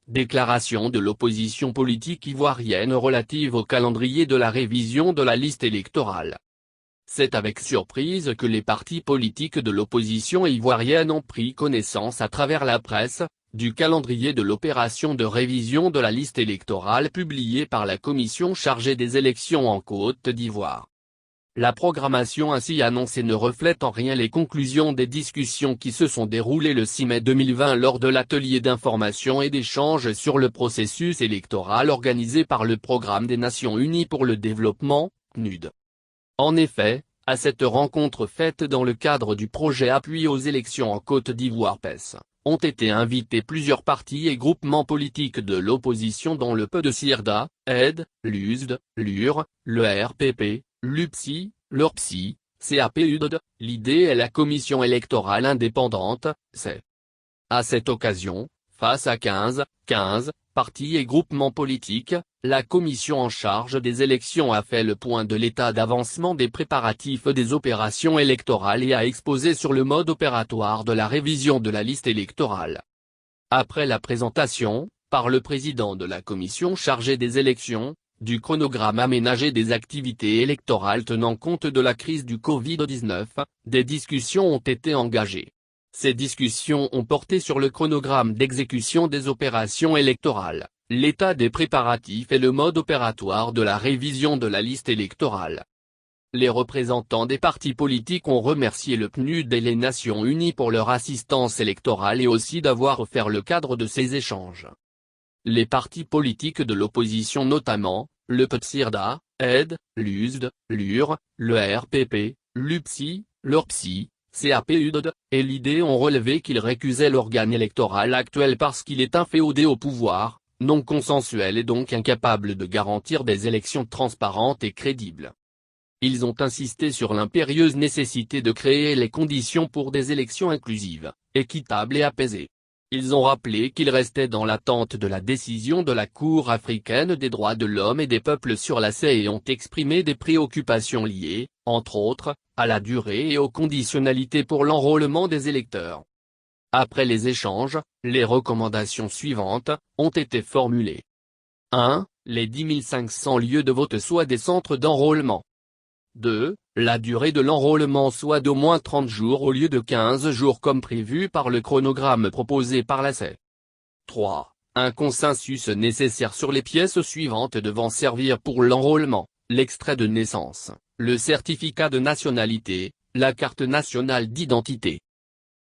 déclaration de l'opposition politique ivoirienne relative au calendrier de la révision de la liste électorale. C'est avec surprise que les partis politiques de l'opposition ivoirienne ont pris connaissance à travers la presse, du calendrier de l'opération de révision de la liste électorale publiée par la commission chargée des élections en Côte d'Ivoire. La programmation ainsi annoncée ne reflète en rien les conclusions des discussions qui se sont déroulées le 6 mai 2020 lors de l'atelier d'information et d'échange sur le processus électoral organisé par le Programme des Nations Unies pour le Développement, PNUD. En effet, à cette rencontre faite dans le cadre du projet Appui aux élections en Côte d'Ivoire PES, ont été invités plusieurs partis et groupements politiques de l'opposition dont le PDCIRDA, AID, l'USD, LUR, le RPP, l'UPSI, l'ORPSI, CAPUD, l'ID et la Commission électorale indépendante, CEI. À cette occasion, face à 15 partis et groupements politiques, la commission en charge des élections a fait le point de l'état d'avancement des préparatifs des opérations électorales et a exposé sur le mode opératoire de la révision de la liste électorale. Après la présentation, par le président de la commission chargée des élections, du chronogramme aménagé des activités électorales tenant compte de la crise du Covid-19, des discussions ont été engagées. Ces discussions ont porté sur le chronogramme d'exécution des opérations électorales, l'état des préparatifs et le mode opératoire de la révision de la liste électorale. Les représentants des partis politiques ont remercié le PNUD et les Nations Unies pour leur assistance électorale et aussi d'avoir offert le cadre de ces échanges. Les partis politiques de l'opposition notamment, le PDCIRDA, AID, l'USD, LUR, le RPP, l'UPSI, l'ORPSI, CAPUD, et l'ID ont relevé qu'ils récusaient l'organe électoral actuel parce qu'il est inféodé au pouvoir, non consensuel et donc incapable de garantir des élections transparentes et crédibles. Ils ont insisté sur l'impérieuse nécessité de créer les conditions pour des élections inclusives, équitables et apaisées. Ils ont rappelé qu'ils restaient dans l'attente de la décision de la Cour africaine des droits de l'homme et des peuples sur la CEI et ont exprimé des préoccupations liées, entre autres, à la durée et aux conditionnalités pour l'enrôlement des électeurs. Après les échanges, les recommandations suivantes ont été formulées. 1. Les 10 500 lieux de vote soient des centres d'enrôlement. 2. La durée de l'enrôlement soit d'au moins 30 jours au lieu de 15 jours comme prévu par le chronogramme proposé par la CEI. 3. Un consensus nécessaire sur les pièces suivantes devant servir pour l'enrôlement, l'extrait de naissance, le certificat de nationalité, la carte nationale d'identité.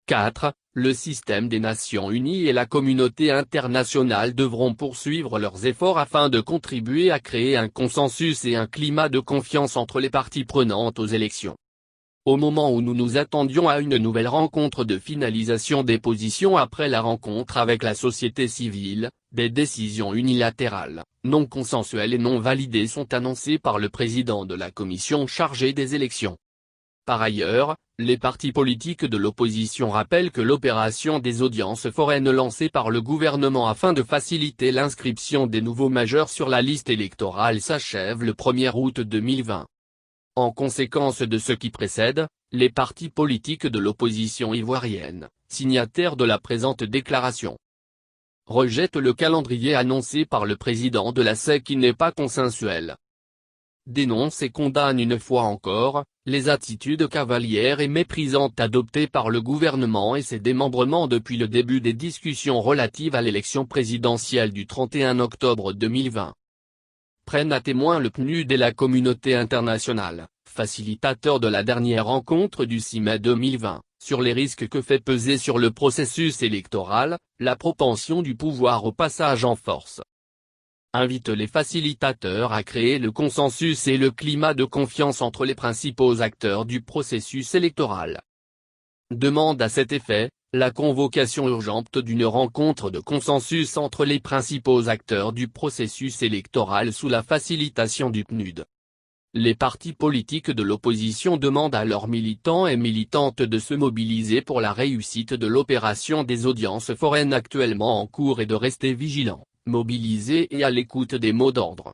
4. Le système des Nations Unies et la communauté internationale devront poursuivre leurs efforts afin de contribuer à créer un consensus et un climat de confiance entre les parties prenantes aux élections. Au moment où nous nous attendions à une nouvelle rencontre de finalisation des positions après la rencontre avec la société civile, des décisions unilatérales, non consensuelles et non validées sont annoncées par le président de la commission chargée des élections. Par ailleurs, les partis politiques de l'opposition rappellent que l'opération des audiences foraines lancée par le gouvernement afin de faciliter l'inscription des nouveaux majeurs sur la liste électorale s'achève le 1er août 2020. En conséquence de ce qui précède, les partis politiques de l'opposition ivoirienne, signataires de la présente déclaration, rejettent le calendrier annoncé par le président de la CEI qui n'est pas consensuel. Dénonce et condamne une fois encore, les attitudes cavalières et méprisantes adoptées par le gouvernement et ses démembrements depuis le début des discussions relatives à l'élection présidentielle du 31 octobre 2020. Prennent à témoin le PNUD et la communauté internationale, facilitateur de la dernière rencontre du 6 mai 2020, sur les risques que fait peser sur le processus électoral, la propension du pouvoir au passage en force. Invite les facilitateurs à créer le consensus et le climat de confiance entre les principaux acteurs du processus électoral. Demande à cet effet, la convocation urgente d'une rencontre de consensus entre les principaux acteurs du processus électoral sous la facilitation du PNUD. Les partis politiques de l'opposition demandent à leurs militants et militantes de se mobiliser pour la réussite de l'opération des audiences foraines actuellement en cours et de rester vigilants, mobilisés et à l'écoute des mots d'ordre.